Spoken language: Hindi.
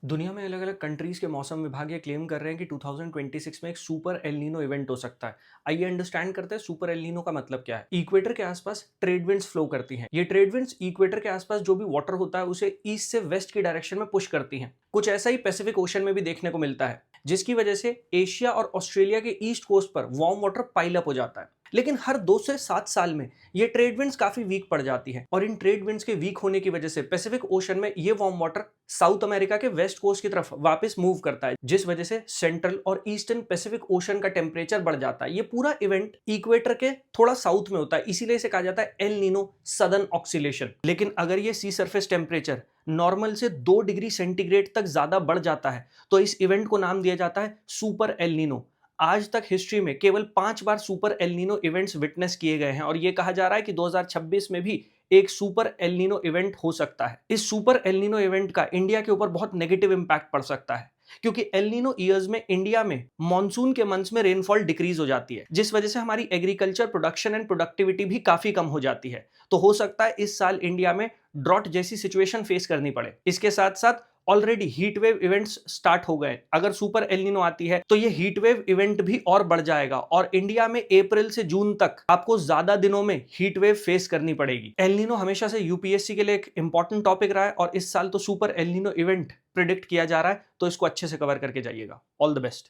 दुनिया में अलग-अलग कंट्रीज के मौसम विभाग ये क्लेम कर रहे हैं कि 2026 में एक सुपर एल नीनो इवेंट हो सकता है। आइए अंडरस्टैंड करते हैं सुपर एल नीनो का मतलब क्या है। इक्वेटर के आसपास ट्रेड विंड्स फ्लो करती हैं। ये ट्रेड विंड्स इक्वेटर के आसपास जो भी वाटर होता है उसे ईस्ट से वेस्ट की डायरेक्शन में पुश करती हैं। कुछ ऐसा ही पैसिफिक ओशन में भी देखने को मिलता है, जिसकी वजह से एशिया और ऑस्ट्रेलिया के ईस्ट कोस्ट पर वार्म वाटर पाइल अप हो जाता है। लेकिन हर 2 से 7 साल में ये ट्रेड विंड्स काफी वीक पड़ जाती है और इन ट्रेड विंड्स के वीक होने की वजह से पैसिफिक ओशन में ये वार्म वाटर साउथ अमेरिका के वेस्ट कोस्ट की तरफ वापस मूव करता है, जिस वजह से सेंट्रल और ईस्टर्न पैसिफिक ओशन का टेम्परेचर बढ़ जाता है। ये पूरा इवेंट इक्वेटर के थोड़ा साउथ में होता है, इसीलिए इसे कहा जाता है एल नीनो सदर्न ऑक्सीलेशन। लेकिन अगर ये सी सरफेस टेम्परेचर नॉर्मल से 2 डिग्री सेंटीग्रेड तक ज्यादा बढ़ जाता है तो इस इवेंट को नाम दिया जाता है सुपर एल नीनो। आज तक हिस्ट्री में केवल 5 बार super El Nino events witness किए गए हैं और यह कहा जा रहा है कि 2026 में भी एक सुपर एल नीनो इवेंट हो सकता है। इस सुपर एल नीनो इवेंट का इंडिया के ऊपर बहुत नेगेटिव इंपैक्ट पड़ सकता है, क्योंकि एल नीनो ईयर्स में इंडिया में मॉनसून के मंथ्स में रेनफॉल डिक्रीज हो जाती है, जिस वजह से हमारी एग्रीकल्चर प्रोडक्शन एंड प्रोडक्टिविटी भी काफी कम हो जाती है। तो हो सकता है इस साल इंडिया में ड्रॉट जैसी सिचुएशन फेस करनी पड़े। इसके साथ साथ already heat wave events start हो गए। अगर सुपर एल नीनो आती है तो ये हीट वेव इवेंट भी और बढ़ जाएगा और इंडिया में अप्रैल से जून तक आपको ज्यादा दिनों में हीट वेव फेस करनी पड़ेगी। एल नीनो हमेशा से यूपीएससी के लिए एक इंपॉर्टेंट टॉपिक रहा है और इस साल तो super El Nino event predict किया जा रहा है, तो इसको अच्छे से कवर करके जाइएगा। All the best.